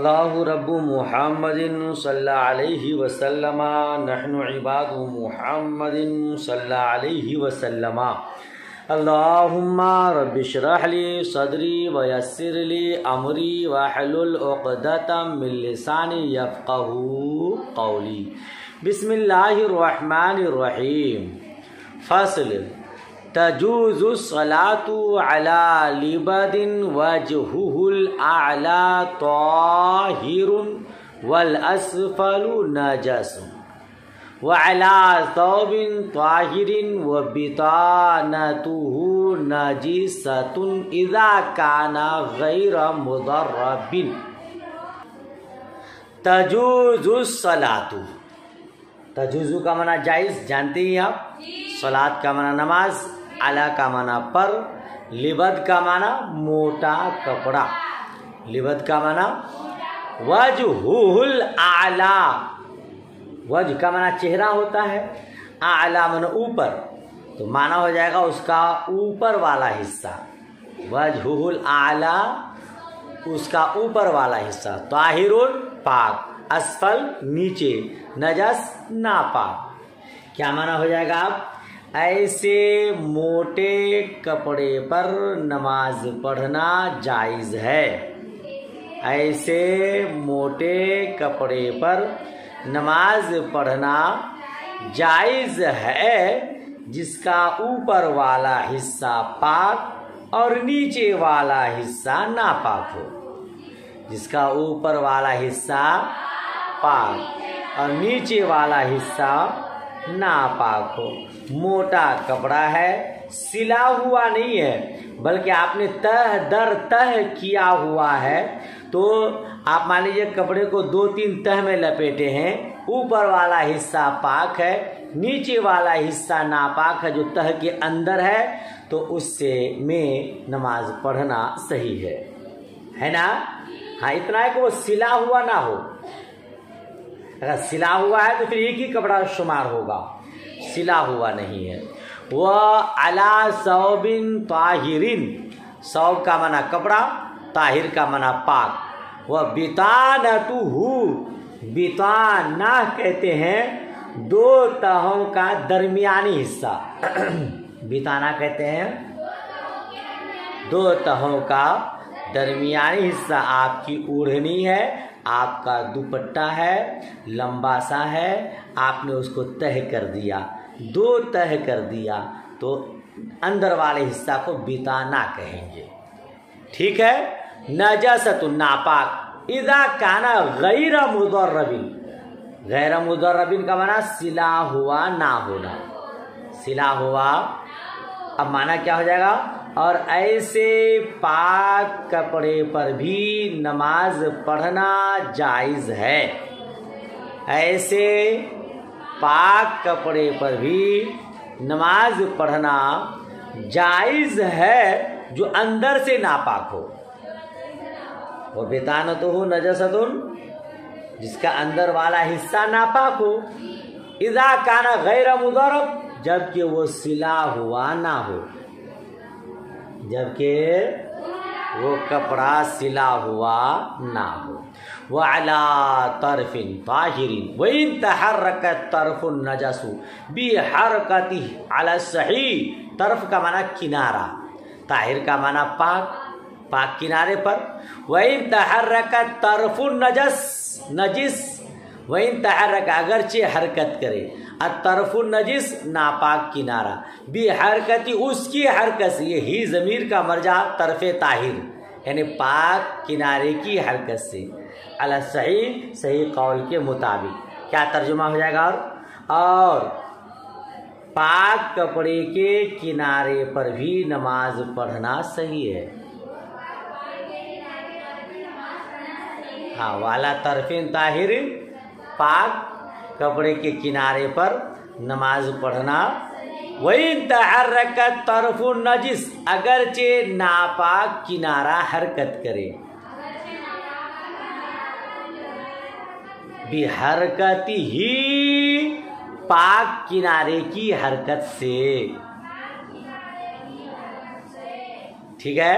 अल्लाहु रब्बु मुहम्मदिन सल्लल्लाहु अलैहि वसल्लम नहनु इबादु मुहम्मदिन सल्लल्लाहु अलैहि वसल्लम। अल्लाहुम्मा रब्बिश्रह ली सदरी व यस्सिर ली अमरी वहलुल उक़दतम मिन लिसानी यफ़क़हू क़ौली। बिस्मिल्लाहिर रहमानिर रहीम। फ़स्ल तजूज़ु सलातु अला लिबदिन वजहुहुल अअला ताहिरुन वल अस्फलु नजसुन व अला तौबिन ताहिरिन व बितानतुहु नजिसतुन इज़ा काना गैर मुदर्रबिन। तजूज़ु सलातु, तजूज़ु का माना जायज़, जानते ही आप। सलात का माना नमाज, अला का माना पर, लिबद का माना मोटा कपड़ा, लिबद का माना वजहुहुल आला, वज का माना चेहरा होता है, आला माना ऊपर, तो माना हो जाएगा उसका ऊपर वाला हिस्सा। वजहुहुल आला उसका ऊपर वाला हिस्सा, ताहिरुन पाक, असफल नीचे, नजस नापाक। क्या माना हो जाएगा आप? ऐसे मोटे कपड़े पर नमाज पढ़ना जायज़ है, ऐसे मोटे कपड़े पर नमाज पढ़ना जायज़ है जिसका ऊपर वाला हिस्सा पाक और नीचे वाला हिस्सा नापाक हो। जिसका ऊपर वाला हिस्सा पाक और नीचे वाला हिस्सा नापाक हो। मोटा कपड़ा है, सिला हुआ नहीं है, बल्कि आपने तह दर तह किया हुआ है। तो आप मान लीजिए कपड़े को 2-3 तह में लपेटे हैं, ऊपर वाला हिस्सा पाक है, नीचे वाला हिस्सा नापाक है जो तह के अंदर है, तो उससे में नमाज पढ़ना सही है ना। हाँ, इतना है कि वो सिला हुआ ना हो। अगर सिला हुआ है तो फिर एक ही कपड़ा शुमार होगा, सिला हुआ नहीं है। वह अला सौबिन ताहिरिन, सौब का माना कपड़ा, ताहिर का माना पाक। वह बितानतुहु, बिताना कहते हैं 2 तहों का दरमियानी हिस्सा। बिताना कहते हैं 2 तहों का दरमियानी हिस्सा। आपकी ओढ़नी है, आपका दुपट्टा है, लंबा सा है, आपने उसको तह कर दिया, 2 तह कर दिया, तो अंदर वाले हिस्सा को बिताना कहेंगे। ठीक है। नजसतुन नापाक, इज़ा काना गैर मुदर्रबिन, गैर मुदर्रबिन का माना सिला हुआ ना होना, सिला हुआ। अब माना क्या हो जाएगा? और ऐसे पाक कपड़े पर भी नमाज पढ़ना जायज़ है, ऐसे पाक कपड़े पर भी नमाज पढ़ना जायज़ है जो अंदर से नापाक हो। वो बितानतुहु नजसतुन, जिसका अंदर वाला हिस्सा नापाक हो। इज़ा काना गैर मुदर्रब, जबकि वो सिला हुआ ना हो, जबकि वो कपड़ा सिला हुआ ना हो। व अला तरफिन ताहिरिन व इन तहर्रकत तरफुन नजसु बि हरकति अला सही। तरफ का माना किनारा, ताहिर का माना पाक, पाक किनारे पर। व इन तहर्रकत तरफुन नजिस, व इन तहर्रक अगरचे हरकत करे, तरफुन नजिस नापाक किनारा, भी हरकती उसकी हरकत से, ये ही ज़मीर का मर्जा तरफे ताहिर यानी पाक किनारे की हरकत से। अला सही, सही कौल के मुताबिक क्या तर्जुमा हो जाएगा? और पाक कपड़े के किनारे पर भी नमाज पढ़ना सही है। हाँ, वाला तरफिन ताहिर, पाक कपड़े के किनारे पर नमाज पढ़ना। वही तहर्रकत तरफुन नजिस, अगरचे नापाक किनारा हरकत करे, भी हरकती ही पाक किनारे की हरकत से। ठीक है।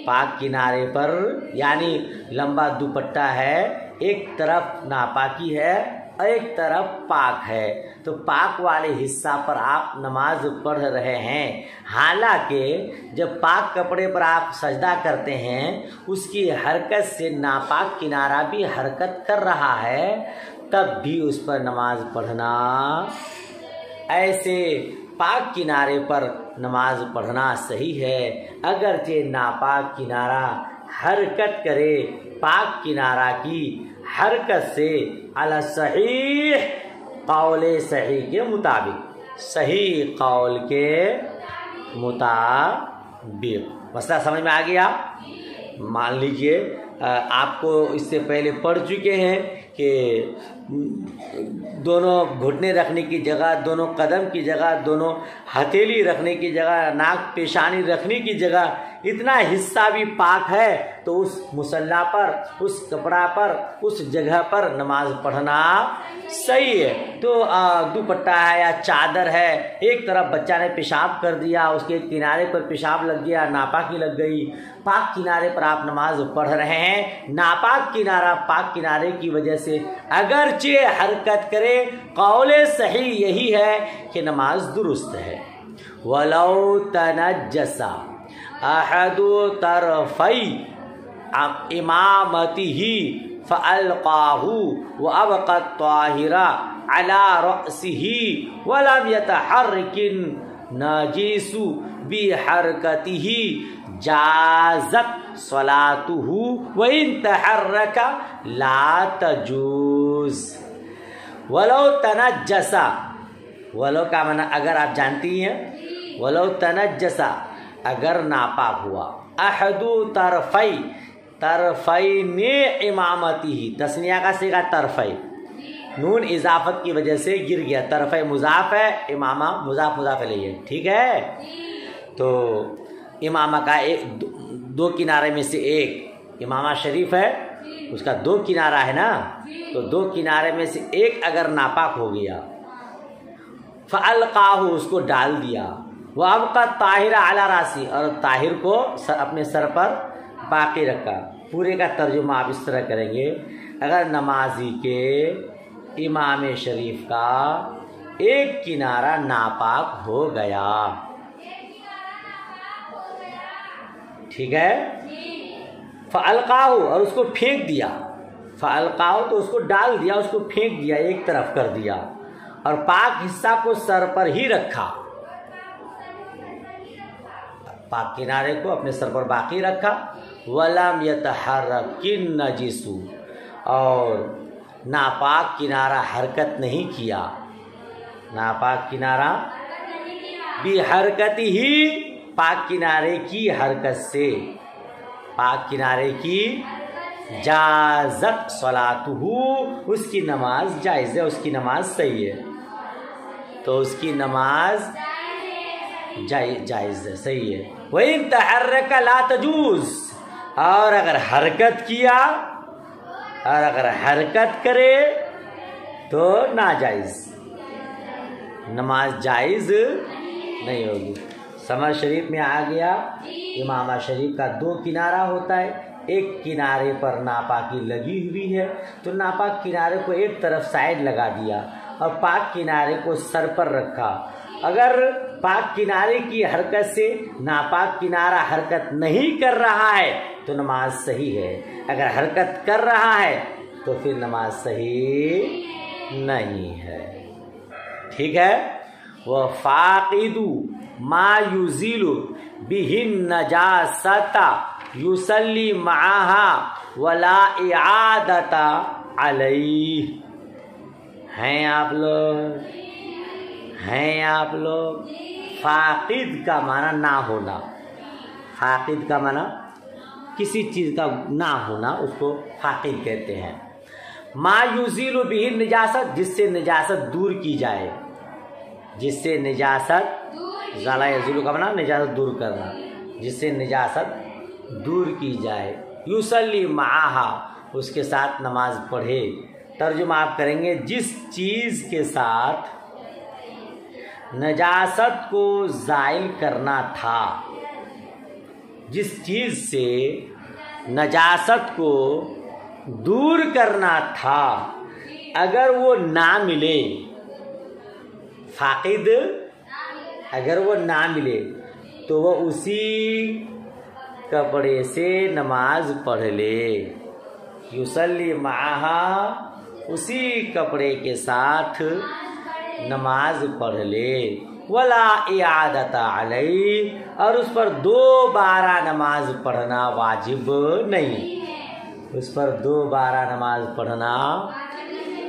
पाक किनारे पर यानी लंबा दुपट्टा है, एक तरफ नापाकी है और एक तरफ पाक है, तो पाक वाले हिस्सा पर आप नमाज पढ़ रहे हैं। हालांकि जब पाक कपड़े पर आप सजदा करते हैं उसकी हरकत से नापाक किनारा भी हरकत कर रहा है, तब भी उस पर नमाज पढ़ना, ऐसे पाक किनारे पर नमाज पढ़ना सही है। अगरचे नापाक किनारा हरकत करे, पाक किनारा की हरकत से अला सहीह कौले सही के मुताबिक, सही कौल के मुताबिक। मसला समझ में आ गया। मान लीजिए आपको इससे पहले पढ़ चुके हैं कि दोनों घुटने रखने की जगह, दोनों कदम की जगह, दोनों हथेली रखने की जगह, नाक पेशानी रखने की जगह इतना हिस्सा भी पाक है, तो उस मुसल्ला पर, उस कपड़ा पर, उस जगह पर नमाज पढ़ना सही है। तो दुपट्टा है या चादर है, एक तरफ बच्चा ने पेशाब कर दिया, उसके किनारे पर पेशाब लग गया, नापाकी लग गई, पाक किनारे पर आप नमाज पढ़ रहे हैं, नापाक किनारा पाक किनारे की वजह से अगरचे हरकत करे, कौले सही यही है कि नमाज दुरुस्त है। वलौ तनज्जसा अहदु तरफई इमामतिही फअल्काहु व अबक़त ताहिरा अला रअसिही वलम यतहर्रिकिन नजीसु बिहरकतिही जाज़त सलातुहु व इन तहर्रका ला तजूज़। वलौ तनज्जसा, वलौ का माना अगर आप जानती हैं, वलौ तनज्जसा अगर नापाक हुआ, अहदु तरफई, तरफई ने इमामती ही, तस्निया का सीगा तरफई, नून इजाफत की वजह से गिर गया, तरफई मुजाफ है, इमामा मुजाफ मुजाफ इलैहि, ठीक है। तो इमामा का एक दो किनारे में से एक, इमामा शरीफ है उसका दो किनारा है ना, तो दो किनारे में से एक अगर नापाक हो गया, फअल्काहु उसको डाल दिया, वह अबका ताहिरा अला रासी और ताहिर को अपने सर पर बाकी रखा। पूरे का तर्जुमा आप इस तरह करेंगे, अगर नमाजी के इमाम शरीफ का एक किनारा नापाक हो गया, ठीक है, फअल्काहु और उसको फेंक दिया, फअल्काहु तो उसको डाल दिया, उसको फेंक दिया, एक तरफ कर दिया और पाक हिस्सा को सर पर ही रखा, पाक किनारे को अपने सर पर बाकी रखा। वलम यतहर्रकिन नजीसु और नापाक किनारा हरकत नहीं किया, नापाक किनारा भी हरकत ही, पाक किनारे की हरकत से, पाक किनारे की जाज़त सलातुहु उसकी नमाज जायज़ है, उसकी नमाज सही है, तो उसकी नमाज जायज़ है, सही है। वही तहर्रका ला तजूज़, और अगर हरकत किया और अगर हरकत करे तो नाजायज़, नमाज जायज़ नहीं होगी। समझ शरीफ में आ गया। इमामा शरीफ का दो किनारा होता है, एक किनारे पर नापाकी लगी हुई है तो नापाक किनारे को एक तरफ साइड लगा दिया और पाक किनारे को सर पर रखा। अगर पाक किनारे की हरकत से नापाक किनारा हरकत नहीं कर रहा है तो नमाज सही है, अगर हरकत कर रहा है तो फिर नमाज सही नहीं है, ठीक है। वह फाकिदु मा युजीलु बिहिन नजासता युसल्ली माहा वला इआदता अलैहि। हैं आप लोग, हैं आप लोग। फाकिद का माना ना होना, फाकिद का माना किसी चीज़ का ना होना, उसको फाकिद कहते हैं। मा युजीलु बिहिन निजासत, जिससे निजासत दूर की जाए, जिससे निजासत, ज़ाला यज़ूलु का माना निजासत दूर करना, जिससे निजासत दूर की जाए। युसल्ली माहा, उसके साथ नमाज पढ़े। तर्जुमा आप करेंगे, जिस चीज़ के साथ नजासत को ज़ाइल करना था जिस चीज से नजासत को दूर करना था, अगर वो ना मिले, फाकिद अगर वो ना मिले तो वो उसी कपड़े से नमाज पढ़ ले। युसल्ली माहा, उसी कपड़े के साथ नमाज पढ़ ले। वला इआदत अलैहि, और उस पर दोबारा नमाज पढ़ना वाजिब नहीं, उस पर दोबारा नमाज पढ़ना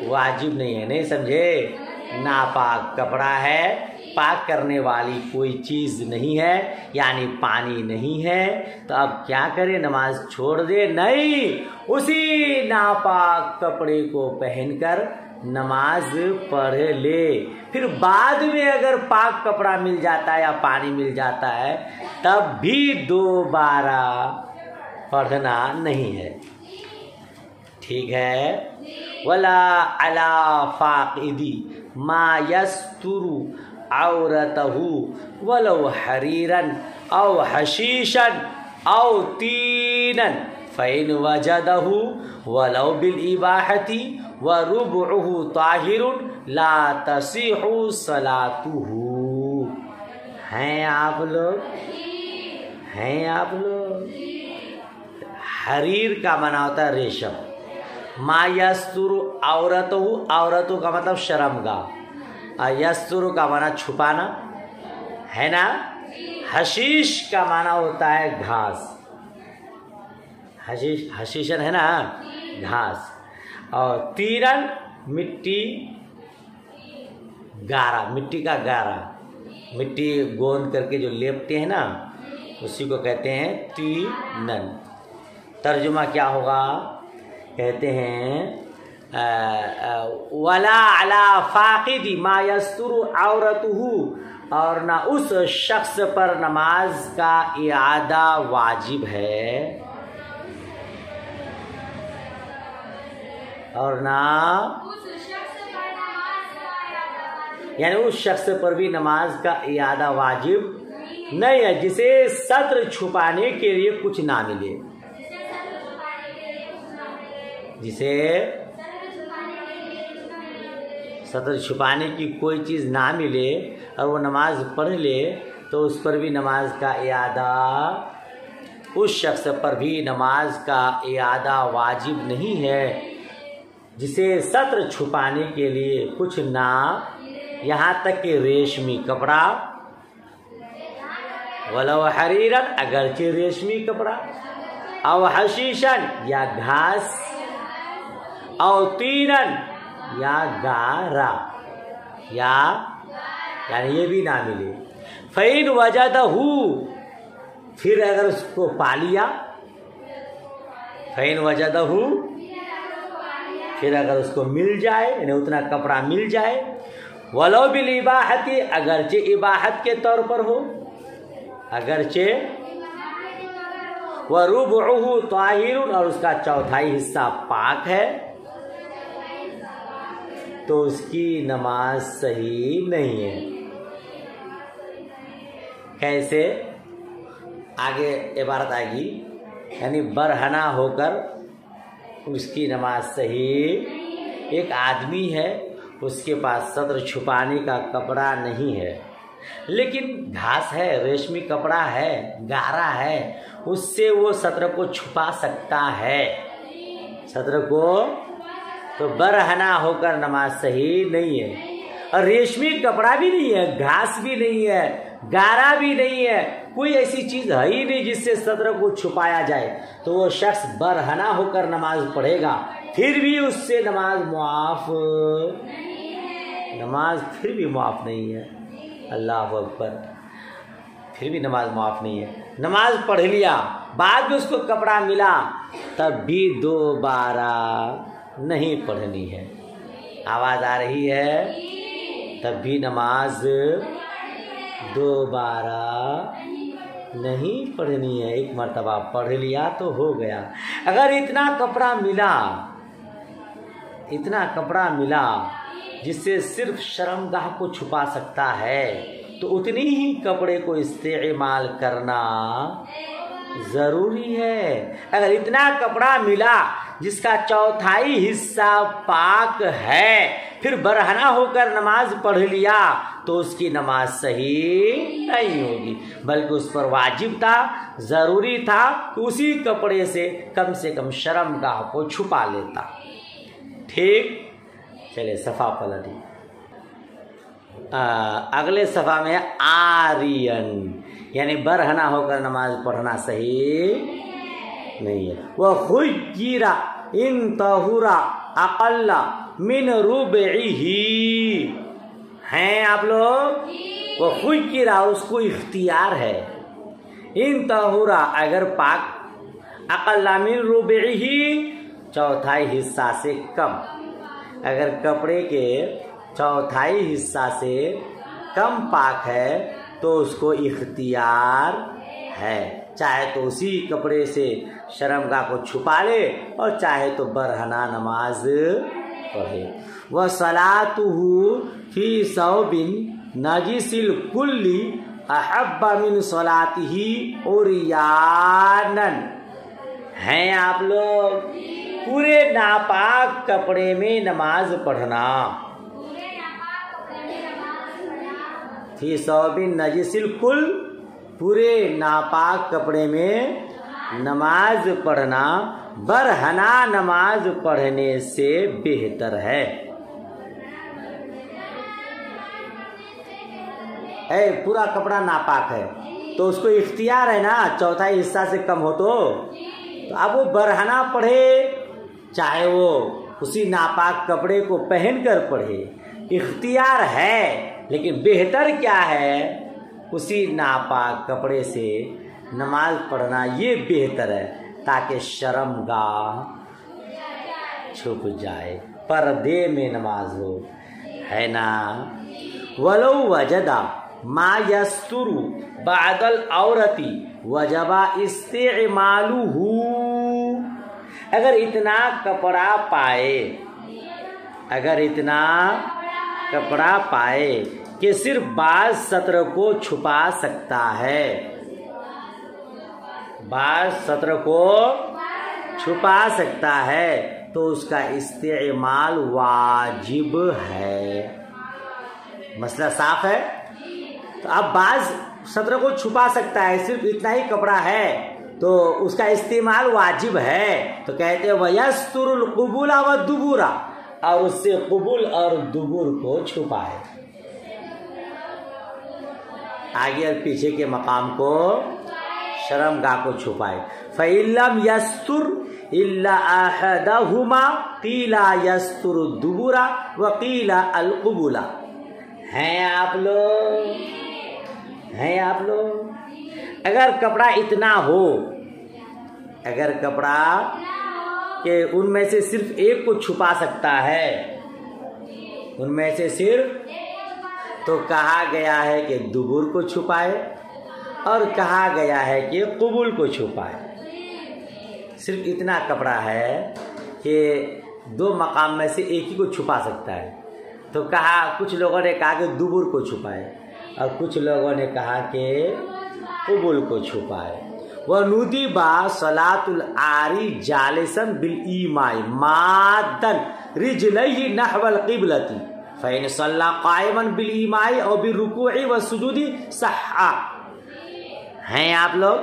वाजिब नहीं है। नहीं समझे? नापाक कपड़ा है, पाक करने वाली कोई चीज़ नहीं है, यानी पानी नहीं है, तो अब क्या करे? नमाज छोड़ दे? नहीं, उसी नापाक कपड़े को पहनकर नमाज पढ़ ले। फिर बाद में अगर पाक कपड़ा मिल जाता है या पानी मिल जाता है, तब भी दोबारा पढ़ना नहीं है। ठीक है? वला अला फाकिदी मा यस्तुरु औरतहु वलौ हरीरन औ हशीशन औ तीनन फ़इन वजदहु वलौ बिल इबाहती व रुबउहु ताहिरुन ला तसीहु सलातुहु। हैं आप लोग? हैं आप लोग? हरीर का माना होता है रेशम। मा यस्तुरु औरतहु, औरतों का मतलब शर्मगाह, यस्तुरु का माना छुपाना है ना। हशीश का माना होता है घास, हशीशन है ना, घास। और तीरन मिट्टी, गारा, मिट्टी का गारा, मिट्टी गोंद करके जो लेपते हैं ना, उसी को कहते हैं तीनन। तर्जुमा क्या होगा? कहते हैं वला अला फाकिदी मा यस्तुरु औरतुहु, और ना उस शख्स पर नमाज का इआदा वाजिब है, और ना यानी उस शख्स पर भी नमाज का इआदा वाजिब नहीं है जिसे सत्र छुपाने के लिए कुछ ना मिले, जिसे सत्र छुपाने की कोई चीज़ ना मिले और वो नमाज पढ़ ले, तो उस पर भी नमाज का इआदा, उस शख्स पर भी नमाज का इआदा वाजिब नहीं है जिसे सत्र छुपाने के लिए कुछ ना, यहाँ तक कि रेशमी कपड़ा, वलो हरीरन, अगरचे रेशमी कपड़ा, और हशीशन या घास, और तीरन या गारा, या यानी ये भी ना मिले। फ़इन वजदहु, फिर अगर उसको पा लिया, फ़इन वजदहु, फिर अगर उसको मिल जाए, यानी उतना कपड़ा मिल जाए, वलो बिल इबाहती, अगरचे इबाहत के तौर पर हो, अगरचे, व रुबउहु ताहिरुन, और उसका चौथाई हिस्सा पाक है, तो उसकी नमाज सही नहीं है। कैसे? आगे इबारत आएगी, यानी बरहना होकर उसकी नमाज सही। एक आदमी है, उसके पास सत्र छुपाने का कपड़ा नहीं है, लेकिन घास है, रेशमी कपड़ा है, गारा है, उससे वो सत्र को छुपा सकता है, सत्र को, तो बरहना होकर नमाज सही नहीं है। और रेशमी कपड़ा भी नहीं है, घास भी नहीं है, गारा भी नहीं है, कोई ऐसी चीज है ही नहीं जिससे सत्र को छुपाया जाए, तो वो शख्स बरहना होकर नमाज पढ़ेगा, फिर भी उससे नमाज मुआफ, नमाज फिर भी मुआफ नहीं है। अल्लाह अकबर, फिर भी नमाज मुआफ नहीं है। नमाज पढ़ लिया, बाद में उसको कपड़ा मिला, तब भी दोबारा नहीं पढ़नी है। आवाज़ आ रही है? तब भी नमाज दोबारा नहीं पढ़नी है। एक मर्तबा पढ़ लिया तो हो गया। अगर इतना कपड़ा मिला, इतना कपड़ा मिला जिससे सिर्फ शर्मगाह को छुपा सकता है, तो उतनी ही कपड़े को इस्तेमाल करना जरूरी है। अगर इतना कपड़ा मिला जिसका चौथाई हिस्सा पाक है, फिर बरहना होकर नमाज पढ़ लिया तो उसकी नमाज सही नहीं होगी, बल्कि उस पर वाजिब था, जरूरी था कि उसी कपड़े से कम शर्मगाह को छुपा लेता। ठीक, चलिए सफा पलटी। अगले सफा में आरियन यानी बरहना होकर नमाज पढ़ना सही नहीं है। वह खुय्यिरा इन तहुरा अक़ल्ला मिन रुबइही, हैं आप लोग? वो खुय्यिरा उसको इख्तियार है, इन तहुरा अगर पाक, अक़ल्ला मिन रुबइही चौथाई हिस्सा से कम, अगर कपड़े के चौथाई हिस्सा से कम पाक है तो उसको इख्तियार है, चाहे तो उसी कपड़े से शर्मगाह को छुपा ले और चाहे तो बरहना नमाज पढ़े। वह सलातुहु फी सौबिन नजिसिल कुल्ली अहब्बा मिन सलातिही उरियानन, हैं आप लोग? पूरे नापाक कपड़े में नमाज पढ़ना, फी सौबिन नजिसिल कुल, पूरे नापाक कपड़े में नमाज पढ़ना बरहना नमाज पढ़ने से बेहतर है। पूरा कपड़ा नापाक है तो उसको इख्तियार है ना, चौथाई हिस्सा से कम हो तो अब वो बरहना पढ़े, चाहे वो उसी नापाक कपड़े को पहनकर पढ़े, इख्तियार है। लेकिन बेहतर क्या है? उसी नापाक कपड़े से नमाज पढ़ना ये बेहतर है, ताकि शर्मगाह छुप जाए, पर्दे में नमाज हो, है ना। वलो वजदा मा यस्तुरु बादल औरती वजबा इस्तेमालुहु, अगर इतना कपड़ा पाए, अगर इतना कपड़ा पाए कि सिर्फ बाज सत्र को छुपा सकता है, बाज सत्र को छुपा सकता है, तो उसका इस्तेमाल वाजिब है। मसला साफ है। तो अब बाज सत्र को छुपा सकता है, सिर्फ इतना ही कपड़ा है तो उसका इस्तेमाल वाजिब है। तो कहते हैं वयस्तुरुल कुबुला व दुबुरा, और उससे कुबुल और दुबुर को छुपाए, आगे और पीछे के मकाम को, शर्मगाह को छुपाए। फ़इल्लम यस्तुर इल्ला अहदहुमा क़ीला यस्तुर दुबुरा व क़ीला अल कुबुला, हैं आप लोग? हैं आप लोग? अगर कपड़ा इतना हो, अगर कपड़ा कि उनमें से सिर्फ एक को छुपा सकता है, उनमें से सिर्फ, तो कहा गया है कि दुबुर को छुपाए और कहा गया है कि कुबुल को छुपाए। सिर्फ इतना कपड़ा है कि दो मकाम में से एक ही को छुपा सकता है, तो कहा, कुछ लोगों ने कहा कि दुबुर को छुपाए और कुछ लोगों ने कहा कि कुबुल को छुपाए। वह नुदीबा सलातुल आरी जालिसन बिल ईमाई मादन रिजलैहि नहवल क़िबलती फ़इन सल्ला क़ाइमन बिल ईमाई और बिल रुकूई व सुजूदी सहा, हैं आप लोग?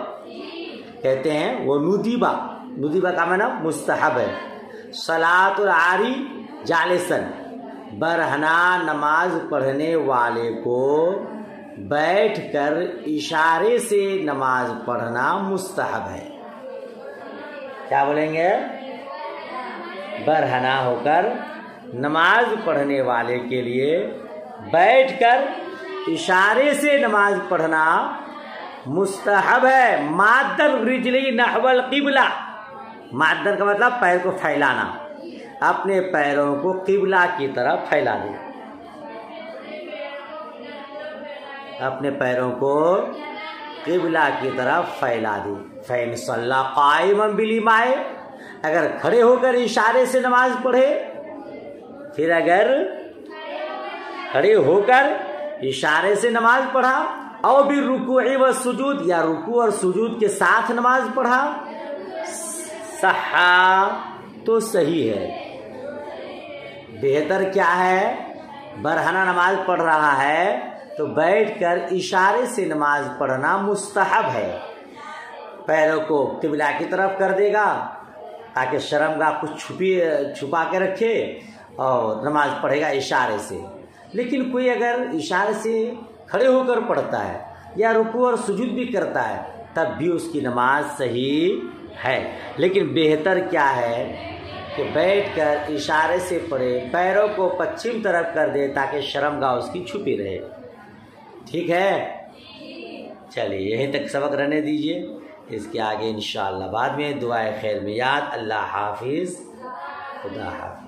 कहते हैं वो नुदीबा, नुदीबा का माना मुस्तहब है। सलातुल आरी जालिसन, बरहना नमाज पढ़ने वाले को बैठकर इशारे से नमाज पढ़ना मुस्तहब है। क्या बोलेंगे? बरहना होकर नमाज पढ़ने वाले के लिए बैठकर इशारे से नमाज पढ़ना मुस्तहब है। मादन रिजली नहवल क़िबला, मादन का मतलब पैर को फैलाना, अपने पैरों को किबला की तरफ फैला दे, अपने पैरों को किबला की तरफ फैला दे। फ़इन सल्ला क़ाइमन बिल ईमाए, अगर खड़े होकर इशारे से नमाज पढ़े, फिर अगर खड़े होकर इशारे से नमाज पढ़ा और भी रुकूई व सुजूद, या रुकू और सुजूद के साथ नमाज पढ़ा, सहा तो सही है। बेहतर क्या है, बरहना नमाज पढ़ रहा है तो बैठकर इशारे से नमाज पढ़ना मुस्तहब है। पैरों को किबला की तरफ कर देगा ताकि शर्मगाह कुछ छुपा के रखे और नमाज पढ़ेगा इशारे से। लेकिन कोई अगर इशारे से खड़े होकर पढ़ता है या रुकू और सुजूद भी करता है तब भी उसकी नमाज सही है। लेकिन बेहतर क्या है कि बैठकर इशारे से पढ़े, पैरों को पश्चिम तरफ कर दे ताकि शर्मगाह उसकी छुपी रहे। ठीक है, चलिए यहीं तक सबक रहने दीजिए, इसके आगे इंशाअल्लाह बाद में दुआए खैर में याद। अल्लाह हाफिज़, खुदा हाफिज़।